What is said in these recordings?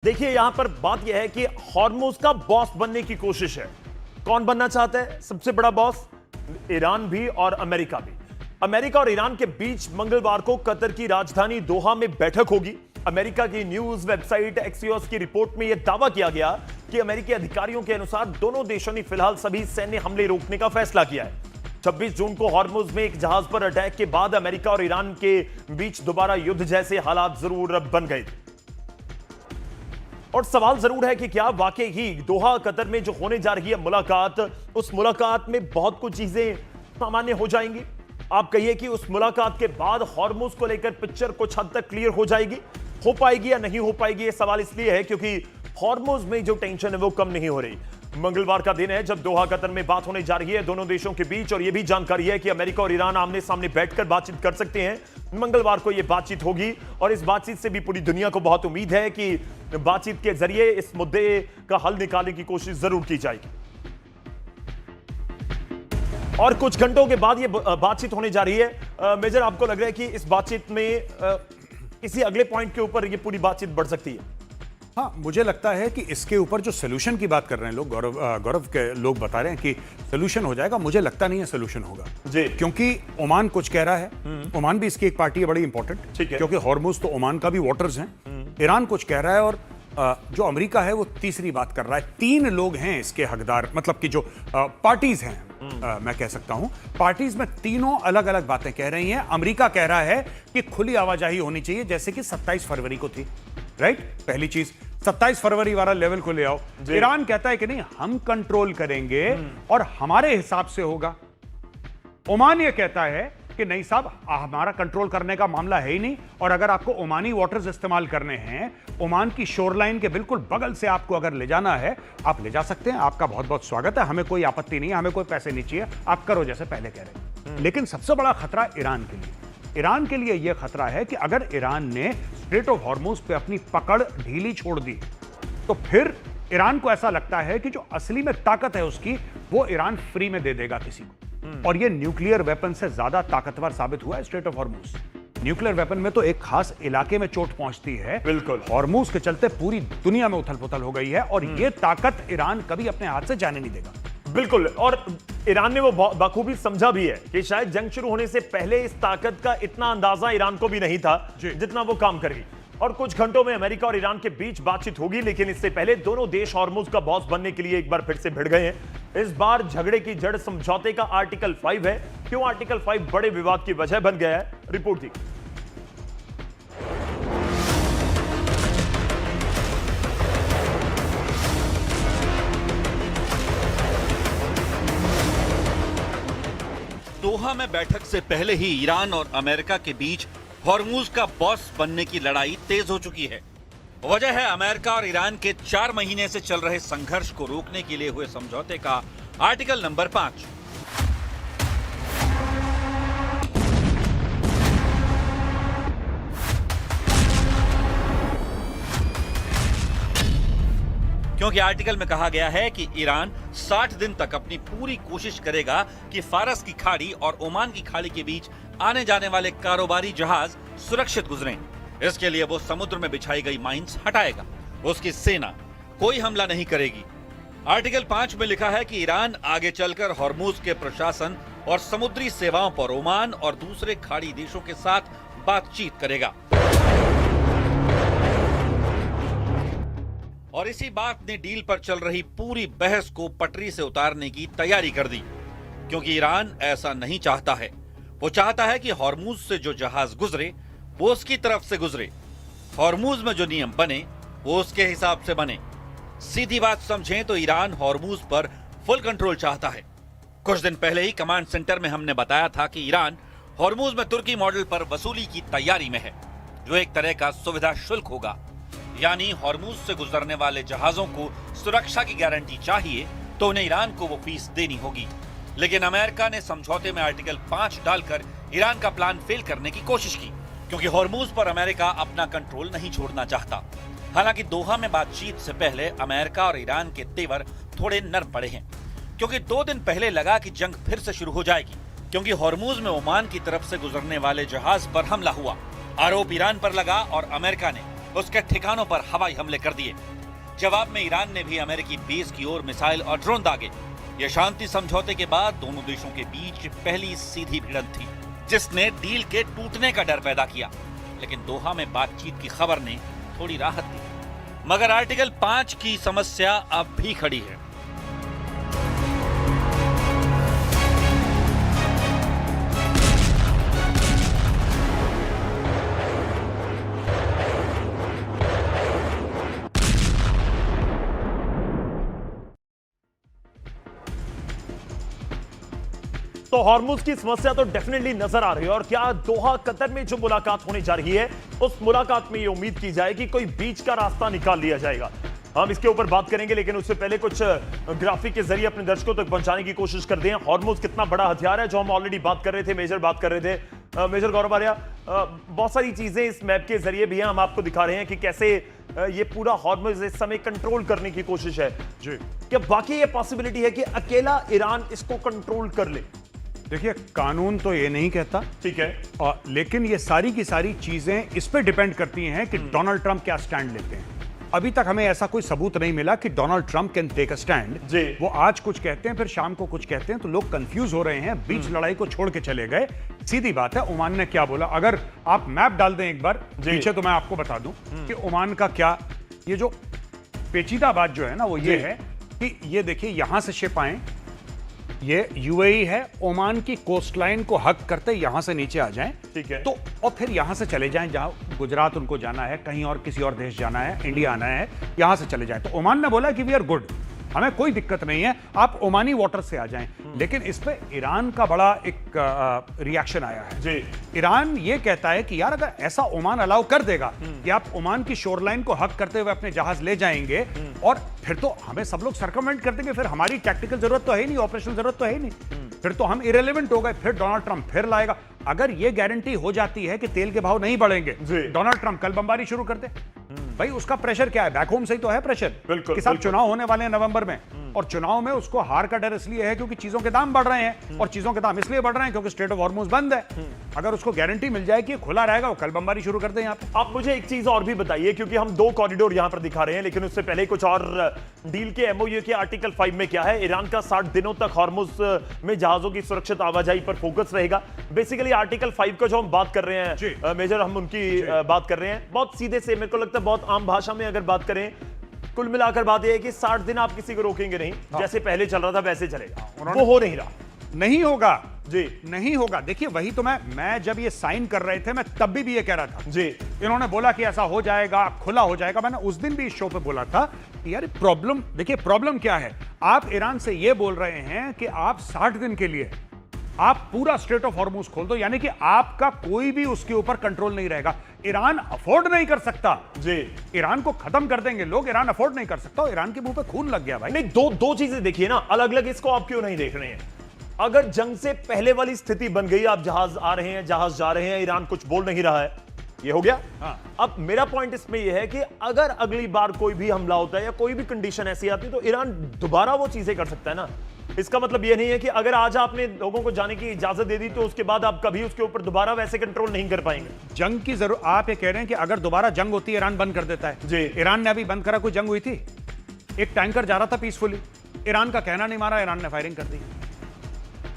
देखिए यहां पर बात यह है कि हॉर्मुज का बॉस बनने की कोशिश है। कौन बनना चाहता है सबसे बड़ा बॉस? ईरान भी और अमेरिका भी। अमेरिका और ईरान के बीच मंगलवार को कतर की राजधानी दोहा में बैठक होगी। अमेरिका की न्यूज वेबसाइट एक्सियोस की रिपोर्ट में यह दावा किया गया कि अमेरिकी अधिकारियों के अनुसार दोनों देशों ने फिलहाल सभी सैन्य हमले रोकने का फैसला किया है। 26 जून को हॉर्मुज में एक जहाज पर अटैक के बाद अमेरिका और ईरान के बीच दोबारा युद्ध जैसे हालात जरूर बन गए थे। और सवाल जरूर है कि क्या वाकई ही दोहा कतर में जो होने जा रही है मुलाकात, उस मुलाकात में बहुत कुछ चीजें सामान्य हो जाएंगी। आप कहिए कि उस मुलाकात के बाद हॉर्मुज को लेकर पिक्चर कुछ हद तक क्लियर हो जाएगी, हो पाएगी या नहीं हो पाएगी। यह सवाल इसलिए है क्योंकि हॉर्मुज में जो टेंशन है वो कम नहीं हो रही। मंगलवार का दिन है जब दोहा कतर में बात होने जा रही है दोनों देशों के बीच, और यह भी जानकारी है कि अमेरिका और ईरान आमने सामने बैठकर बातचीत कर सकते हैं। मंगलवार को यह बातचीत होगी और इस बातचीत से भी पूरी दुनिया को बहुत उम्मीद है कि बातचीत के जरिए इस मुद्दे का हल निकालने की कोशिश जरूर की जाएगी। और कुछ घंटों के बाद यह बातचीत होने जा रही है। मेजर, आपको लग रहा है कि इस बातचीत में किसी अगले पॉइंट के ऊपर यह पूरी बातचीत बढ़ सकती है? हाँ, मुझे लगता है कि इसके ऊपर जो सोल्यूशन की बात कर रहे हैं लोग, गौरव के लोग बता रहे हैं कि सोल्यूशन हो जाएगा। मुझे लगता नहीं है सोल्यूशन होगा जी, क्योंकि ओमान कुछ कह रहा है। ओमान भी इसकी एक पार्टी है बड़ी इंपॉर्टेंट, क्योंकि हॉर्मुज तो ओमान का भी वाटर्स हैं। ईरान कुछ कह रहा है और जो अमेरिका है वो तीसरी बात कर रहा है। तीन लोग हैं इसके हकदार, मतलब कि जो पार्टीज हैं, मैं कह सकता हूं पार्टीज में तीनों अलग अलग बातें कह रही हैं। अमेरिका कह रहा है कि खुली आवाजाही होनी चाहिए जैसे कि 27 फरवरी को थी, राइट? पहली चीज 27 फरवरी वाला लेवल को ले आओ। ईरान कहता है कि नहीं, हम कंट्रोल करेंगे और हमारे हिसाब से होगा। ओमान ये कहता है कि नहीं साहब, हमारा कंट्रोल करने का मामला है ही नहीं, और अगर आपको ओमानी वाटर्स इस्तेमाल करने हैं, ओमान की शोरलाइन के बिल्कुल बगल से आपको अगर ले जाना है, आप ले जा सकते हैं। आपका बहुत बहुत स्वागत है, हमें कोई आपत्ति नहीं है, हमें कोई पैसे नहीं चाहिए, आप करो जैसे पहले कह रहे हैं। लेकिन सबसे बड़ा खतरा ईरान के लिए, ईरान के लिए यह खतरा है कि अगर ईरान ने स्ट्रेट ऑफ हॉर्मुज पे अपनी पकड़ ढीली छोड़ दी तो फिर ईरान को ऐसा लगता है कि जो असली में ताकत है उसकी, वो ईरान फ्री में दे देगा किसी को। और ये न्यूक्लियर वेपन से ज्यादा ताकतवर साबित हुआ है straight of Hormuz. Nuclear weapon में तो एक खास इलाके में चोट पहुंचती है, बिल्कुल। हॉर्मुज के चलते पूरी दुनिया में उथल पुथल हो गई है, और ये ताकत ईरान कभी अपने हाथ से जाने नहीं देगा। बिल्कुल, और ईरान ने वो बखूबी समझा भी है कि शायद जंग शुरू होने से पहले इस ताकत का इतना अंदाजा ईरान को भी नहीं था जितना वो काम करेगी। और कुछ घंटों में अमेरिका और ईरान के बीच बातचीत होगी, लेकिन इससे पहले दोनों देश हॉर्मुज का बॉस बनने के लिए एक बार फिर से भिड़ गए हैं। इस बार झगड़े की जड़ समझौते का आर्टिकल 5 है। क्यों आर्टिकल 5 बड़े विवाद की वजह बन गया है, रिपोर्ट दी। दोहा में बैठक से पहले ही ईरान और अमेरिका के बीच हॉर्मुज का बॉस बनने की लड़ाई तेज हो चुकी है। वजह है अमेरिका और ईरान के 4 महीने से चल रहे संघर्ष को रोकने के लिए हुए समझौते का आर्टिकल नंबर 5। क्योंकि आर्टिकल में कहा गया है कि ईरान 60 दिन तक अपनी पूरी कोशिश करेगा कि फारस की खाड़ी और ओमान की खाड़ी के बीच आने जाने वाले कारोबारी जहाज सुरक्षित गुजरें। इसके लिए वो समुद्र में बिछाई गई माइंस हटाएगा। उसकी सेना कोई हमला नहीं करेगी। आर्टिकल 5 में लिखा है कि ईरान आगे चलकर हॉर्मुज के प्रशासन और समुद्री सेवाओं पर ओमान और दूसरे खाड़ी देशों के साथ बातचीत करेगा। और इसी बात ने डील पर चल रही पूरी बहस को पटरी से उतारने की तैयारी कर दी, क्योंकि ईरान ऐसा नहीं चाहता है। वो चाहता है कि हॉर्मुज से जो जहाज गुजरे वो उसकी तरफ से गुजरे। हॉर्मुज में जो नियम बने वो उसके हिसाब से बने। सीधी बात समझें तो ईरान हॉर्मुज पर फुल कंट्रोल चाहता है। कुछ दिन पहले ही कमांड सेंटर में हमने बताया था कि ईरान हॉर्मुज में तुर्की मॉडल पर वसूली की तैयारी में है, जो एक तरह का सुविधा शुल्क होगा। यानी हॉर्मुज से गुजरने वाले जहाजों को सुरक्षा की गारंटी चाहिए तो उन्हें ईरान को वो फीस देनी होगी। लेकिन अमेरिका ने समझौते में आर्टिकल 5 डालकर ईरान का प्लान फेल करने की कोशिश की, क्योंकि हॉर्मुज पर अमेरिका अपना कंट्रोल नहीं छोड़ना चाहता। हालांकि दोहा में बातचीत से पहले अमेरिका और ईरान के तेवर थोड़े नरम पड़े हैं, क्योंकि 2 दिन पहले लगा कि जंग फिर से शुरू हो जाएगी, क्योंकि हॉर्मुज में ओमान की तरफ से गुजरने वाले जहाज पर हमला हुआ। आरोप ईरान पर लगा और अमेरिका ने उसके ठिकानों पर हवाई हमले कर दिए। जवाब में ईरान ने भी अमेरिकी बेस की ओर मिसाइल और ड्रोन दागे। ये शांति समझौते के बाद दोनों देशों के बीच पहली सीधी भिड़ंत थी, जिसने डील के टूटने का डर पैदा किया। लेकिन दोहा में बातचीत की खबर ने थोड़ी राहत दी। मगर आर्टिकल 5 की समस्या अब भी खड़ी है। तो हॉर्मुज की समस्या तो डेफिनेटली नजर आ रही है। और क्या दोहा कतर में जो मुलाकात होने जा रही है, उस मुलाकात में ये उम्मीद की जाए कि कोई बीच का रास्ता निकाल लिया जाएगा। हम इसके ऊपर बात करेंगे, लेकिन उससे पहले कुछ ग्राफिक के जरिए अपने दर्शकों तक पहुंचाने की कोशिश कर दें। हॉर्मुज कितना बड़ा हथियार है, जो हम ऑलरेडी बात कर रहे थे, मेजर बात कर रहे थे। मेजर गौरव आर्या, बहुत सारी चीजें इस मैप के जरिए भी हैं, हम आपको दिखा रहे हैं कि कैसे ये पूरा हॉर्मुज इस समय कंट्रोल करने की कोशिश है। जी, क्या बाकी ये पॉसिबिलिटी है कि अकेला ईरान इसको कंट्रोल कर ले? देखिए, कानून तो ये नहीं कहता, ठीक है, लेकिन ये सारी की सारी चीजें इस पे डिपेंड करती हैं कि डोनाल्ड ट्रंप क्या स्टैंड लेते हैं। अभी तक हमें ऐसा कोई सबूत नहीं मिला कि Donald Trump can take a stand. वो आज कुछ कहते हैं, फिर शाम को कुछ कहते हैं, तो लोग कंफ्यूज हो रहे हैं, बीच लड़ाई को छोड़ के चले गए। सीधी बात है, ओमान ने क्या बोला, अगर आप मैप डाल दें एक बार पीछे, तो मैं आपको बता दूं कि ओमान का क्या, ये जो पेचीदा बात जो है ना, वो ये है कि ये देखिए, यहां से शिप आए, ये यूएई है, ओमान की कोस्टलाइन को हक करते यहां से नीचे आ जाएं, ठीक है, तो और फिर यहां से चले जाएं, जहां गुजरात उनको जाना है, कहीं और किसी और देश जाना है, इंडिया आना है, यहां से चले जाएं। तो ओमान ने बोला कि वी आर गुड, हमें कोई दिक्कत नहीं है, आप ओमानी वाटर से आ जाएं। लेकिन इस पे ईरान का बड़ा एक रिएक्शन आया है। जी, ईरान ये कहता है कि यार, अगर ऐसा ओमान अलाउ कर देगा कि आप ओमान की शोरलाइन को हक करते हुए अपने जहाज ले जाएंगे, और फिर तो हमें सब लोग सर्कमवेंट कर देंगे, फिर हमारी टैक्टिकल जरूरत तो है ही नहीं, ऑपरेशनल जरूरत तो है ही नहीं, फिर तो हम इरेलेवेंट हो गए, फिर डोनाल्ड ट्रंप फिर लाएगा। अगर ये गारंटी हो जाती है कि तेल के भाव नहीं बढ़ेंगे, डोनाल्ड ट्रंप कल बमबारी शुरू कर दे, भाई उसका प्रेशर क्या है, बैक होम से ही तो है प्रेशर, बिल्कुल, कि साहब चुनाव होने वाले हैं नवंबर में, और चुनाव में उसको हार का डर इसलिए है क्योंकि चीजों के दाम बढ़ रहे हैं, और चीजों के दाम इसलिए बढ़ रहे हैं क्योंकि स्ट्रेट ऑफ हॉर्मुज बंद है। अगर उसको गारंटी मिल जाए कि खुला रहेगा, वो कल बमबारी शुरू कर दे। यहाँ पे आप मुझे एक चीज और भी बताइए, क्योंकि हम 2 कॉरिडोर यहां पर दिखा रहे हैं, लेकिन उससे पहले कुछ और डील के एमओयू के आर्टिकल 5 में क्या है। ईरान का 60 दिनों तक हॉर्मुज में जहाजों की सुरक्षित आवाजाही पर फोकस रहेगा। बेसिकली आर्टिकल 5 का जो हम बात कर रहे हैं मेजर, हम उनकी बात कर रहे हैं बहुत सीधे से, मेरे को लगता है बहुत आम भाषा में अगर बात करें, कुल मिलाकर बात यह है कि 60 दिन आप किसी को रोकेंगे नहीं, जैसे पहले चल रहा था वैसे चलेगा। वो हो नहीं रहा, नहीं होगा जी, नहीं होगा। देखिए, वही तो मैं जब ये साइन कर रहे थे, मैं तब भी ये कह रहा था जी, इन्होंने बोला कि ऐसा हो जाएगा, खुला हो जाएगा। मैंने उस दिन भी इस शो पे बोला था कि यार प्रॉब्लम, देखिए प्रॉब्लम क्या है, आप ईरान से ये बोल रहे हैं कि आप 60 दिन के लिए आप पूरा स्ट्रेट ऑफ हॉर्मुज खोल दो, यानी कि आपका कोई भी उसके ऊपर कंट्रोल नहीं रहेगा। ईरान अफोर्ड नहीं कर सकता जी, ईरान को खत्म कर देंगे लोग, ईरान अफोर्ड नहीं कर सकता। ईरान के मुंह पे खून लग गया भाई। नहीं, दो चीजें देखिए ना अलग अलग, इसको आप क्यों नहीं देख रहे हैं? अगर जंग से पहले वाली स्थिति बन गई, आप जहाज आ रहे हैं, जहाज जा रहे हैं, ईरान कुछ बोल नहीं रहा है, ये हो गया। अब मेरा पॉइंट इसमें यह है कि अगर अगली बार कोई भी हमला होता है या कोई भी कंडीशन ऐसी आती है, तो ईरान दोबारा वो चीजें कर सकता है ना। इसका मतलब यह नहीं है कि अगर आज आपने लोगों को जाने की इजाजत दे दी, तो उसके बाद आप कभी उसके ऊपर दोबारा वैसे कंट्रोल नहीं कर पाएंगे। जंग की जरूरत, आप ये कह रहे हैं कि अगर दोबारा जंग होती है, ईरान बंद कर देता है जी। ईरान ने अभी बंद करा, कोई जंग हुई थी? एक टैंकर जा रहा था पीसफुली, ईरान का कहना नहीं मारा, ईरान ने फायरिंग कर दी,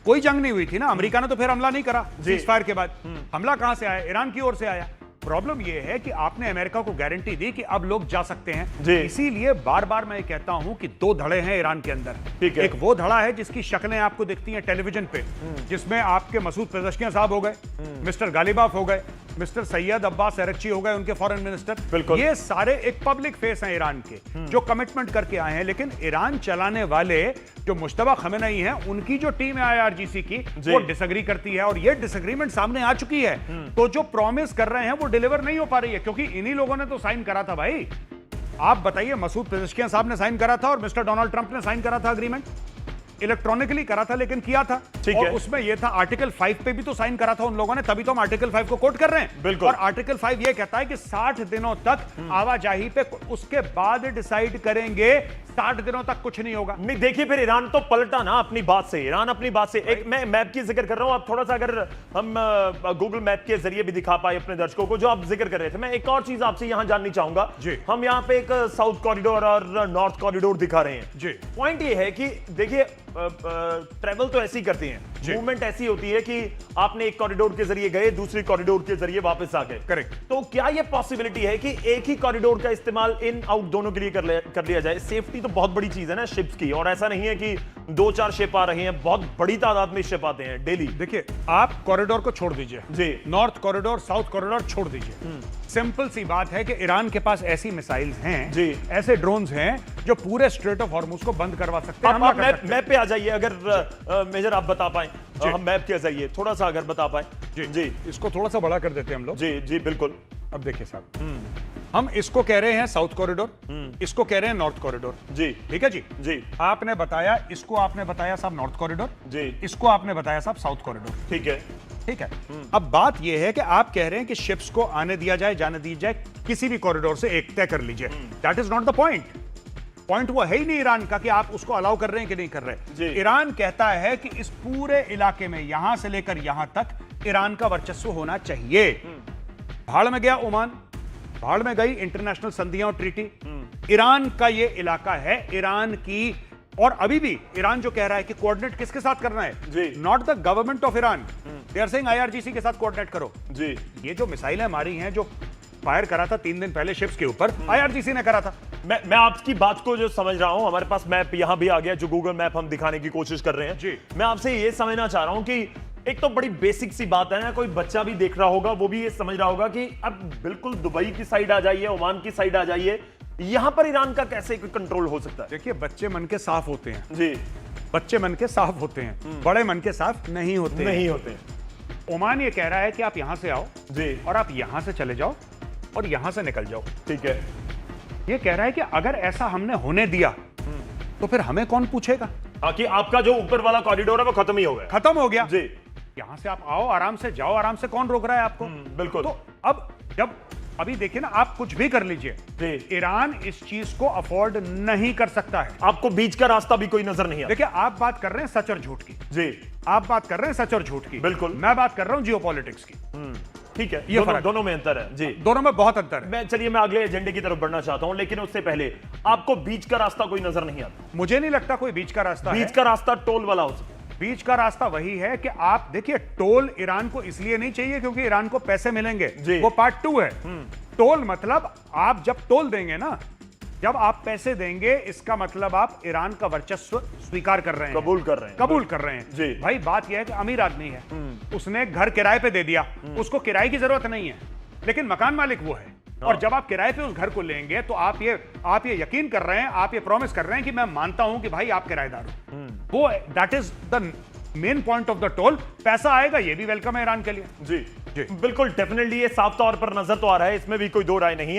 कोई जंग नहीं हुई थी ना। अमेरिका ने तो फिर हमला नहीं करा सीजफायर के बाद। हमला कहां से आया? ईरान की ओर से आया। प्रॉब्लम यह है कि आपने अमेरिका को गारंटी दी कि अब लोग जा सकते हैं, इसीलिए बार बार मैं कहता हूं कि 2 धड़े हैं ईरान के अंदर। एक वो धड़ा है जिसकी शक्लें आपको दिखती हैं टेलीविजन पे, जिसमें आपके मसूद पेज़ेश्कियान साहब हो गए, मिस्टर गालिबाफ हो गए, मिस्टर सैयद अब्बास अरगची हो गए, उनके फॉरेन मिनिस्टर। ये सारे एक पब्लिक फेस हैं ईरान के, जो कमिटमेंट करके आए हैं। लेकिन ईरान चलाने वाले जो मुश्तबा खमेनेई हैं, उनकी जो टीम है IRGC की, वो डिसएग्री करती है, और ये डिसएग्रीमेंट सामने आ चुकी है। तो जो प्रॉमिस कर रहे हैं वो डिलीवर नहीं हो पा रही है, क्योंकि इन्हीं लोगों ने तो साइन करा था भाई। आप बताइए, मसूद पेज़ेश्कियान साहब ने साइन करा था और मिस्टर डोनाल्ड ट्रंप ने साइन करा था अग्रीमेंट। इलेक्ट्रॉनिकली करा था लेकिन किया था। ठीक और है। उसमें यह था आर्टिकल 5 पे भी तो साइन करा था उन लोगों ने, तभी तो हम आर्टिकल 5 को कोट कर रहे हैं। बिल्कुल। और आर्टिकल 5 यह कहता है कि 60 दिनों तक आवाजाही पे, उसके बाद डिसाइड करेंगे। 60 दिनों तक कुछ नहीं होगा। नहीं देखिए, फिर ईरान तो पलटा ना अपनी बात से। ईरान अपनी बात से, एक मैं मैप की जिक्र कर रहा हूं, आप थोड़ा सा अगर हम गूगल मैप के जरिए भी दिखा पाए अपने दर्शकों को, जो आप जिक्र कर रहे थे। मैं एक और चीज आपसे यहां जाननी चाहूंगा जी। हम यहां पे एक साउथ कॉरिडोर और नॉर्थ कॉरिडोर दिखा रहे हैं जी। पॉइंट ये है कि देखिए, ट्रेवल तो ऐसी करती है, मूवमेंट ऐसी होती है कि आपने एक कॉरिडोर के जरिए गए, दूसरी कॉरिडोर के जरिए वापस आ गए। करेक्ट। तो क्या यह पॉसिबिलिटी है कि एक ही कॉरिडोर का इस्तेमाल इन आउट दोनों के लिए कर लिया जाए? सेफ्टी तो बहुत बड़ी चीज है ना शिप्स की, और ऐसा नहीं है कि 2-4 शिप आ रही हैं, बहुत बड़ी तादाद में शिप आते हैं डेली। देखिए, आप कॉरिडोर को छोड़ दीजिए जी। नॉर्थ कॉरिडोर, साउथ कॉरिडोर छोड़ दीजिए। सिंपल सी बात है कि ईरान के पास ऐसी मिसाइल्स हैं जी। ऐसे ड्रोन्स हैं जो पूरे स्ट्रेट ऑफ हॉर्मुज को बंद करवा सकते हैं। हमला आप कर सकते हैं। मैप पे आ जाइए, अगर मेजर आप बता पाए, हम मैप के जरिए थोड़ा सा अगर बता पाए। जी जी इसको थोड़ा सा बड़ा कर देते हैं हम लोग। जी जी बिल्कुल। अब देखिए साहब, हम इसको कह रहे हैं साउथ कॉरिडोर, इसको कह रहे हैं नॉर्थ कॉरिडोर। जी ठीक है जी। जी आपने बताया, इसको आपने बताया साहब नॉर्थ कॉरिडोर, जी इसको आपने बताया साहब साउथ कॉरिडोर। ठीक है। ठीक है। अब बात यह है कि आप कह रहे हैं कि शिप्स को आने दिया जाए, जाने दी जाए, किसी भी कॉरिडोर से एक तय कर लीजिए। That is not the point. Point वो है ही नहीं ईरान का कि आप उसको अलाउ कर रहे हैं कि नहीं कर जी। रहे। ईरान कहता है कि इस पूरे इलाके में, यहां से लेकर यहां तक ईरान का वर्चस्व होना चाहिए। भाड़ में गया ओमान, भाड़ में गई इंटरनेशनल संधियां और ट्रीटी। ईरान का यह इलाका है, ईरान की। और अभी भी ईरान जो कह रहा है कि कोऑर्डिनेट किसके साथ करना है, जी। Not the government of Iran, they are saying IRGC के साथ कोऑर्डिनेट करो। जी। ये जो मिसाइलें हमारी हैं, जो फायर करा था 3 दिन पहले शिप्स के ऊपर, आईआरजीसी ने करा था। मैं आपकी बात को जो समझ रहा हूं, हमारे पास मैप यहां भी आ गया, जो गूगल मैप हम दिखाने की कोशिश कर रहे हैं। जी। मैं आपसे ये समझना चाह रहा हूं कि एक तो बड़ी बेसिक सी बात है ना, कोई बच्चा भी देख रहा होगा, वो भी ये समझ रहा होगा कि अब बिल्कुल दुबई की साइड आ जाइए, ओमान की साइड आ जाइए, यहां पर ईरान का कैसे कंट्रोल हो सकता है? देखिए, बच्चे मन के साफ होते हैं। जी। बच्चे मन के साफ होते हैं, बड़े मन के साफ नहीं होते। नहीं होते। ओमान ये कह रहा है कि आप यहां से आओ जी। और आप यहां से चले जाओ और यहां से निकल जाओ। ठीक है। ये कह रहा है कि अगर ऐसा हमने होने दिया तो फिर हमें कौन पूछेगा? हाँ, कि आपका जो ऊपर वाला कॉरिडोर है वो खत्म ही हो गया। खत्म हो गया। जी। यहां से आप आओ, आराम से जाओ, आराम से, कौन रोक रहा है आपको? बिल्कुल। तो अब जब अभी देखिए ना, आप कुछ भी कर लीजिए, जी। ईरान इस चीज को अफोर्ड नहीं कर सकता है। आपको बीच का रास्ता भी कोई नजर नहीं आता। देखिए, आप बात कर रहे हैं सच और झूठ की, जी। आप बात कर रहे हैं सच और झूठ की, बिल्कुल। मैं बात कर रहा हूं जियोपॉलिटिक्स की। ठीक है, ये फर्क। दोनों में अंतर है। जी। दोनों में बहुत अंतर है। मैं अगले एजेंडे की तरफ बढ़ना चाहता हूं, लेकिन उससे पहले आपको बीच का रास्ता कोई नजर नहीं आता? मुझे नहीं लगता कोई बीच का रास्ता है। बीच का रास्ता टोल वाला हो सकता है। बीच का रास्ता वही है कि आप देखिए, टोल ईरान को इसलिए नहीं चाहिए क्योंकि ईरान को पैसे मिलेंगे, जी। वो पार्ट 2 है। टोल मतलब आप जब टोल देंगे ना, जब आप पैसे देंगे, इसका मतलब आप ईरान का वर्चस्व स्वीकार कर रहे हैं, कबूल कर रहे हैं। कबूल कर रहे हैं। जी। भाई, बात यह है कि अमीर आदमी है, उसने घर किराए पे दे दिया, उसको किराए की जरूरत नहीं है, लेकिन मकान मालिक वो है। और जब आप किराए पे उस घर को लेंगे तो आप ये यकीन कर रहे हैं, आप ये प्रॉमिस कर रहे हैं कि मैं मानता हूं कि भाई आप किराएदार हो। वो that is the main point of the toll. पैसा आएगा, ये भी वेलकम है ईरान के लिए। जी। जी। बिल्कुल, डेफिनेटली ये साफ तौर पर नजर तो आ रहा है, इसमें भी कोई दो राय नहीं है।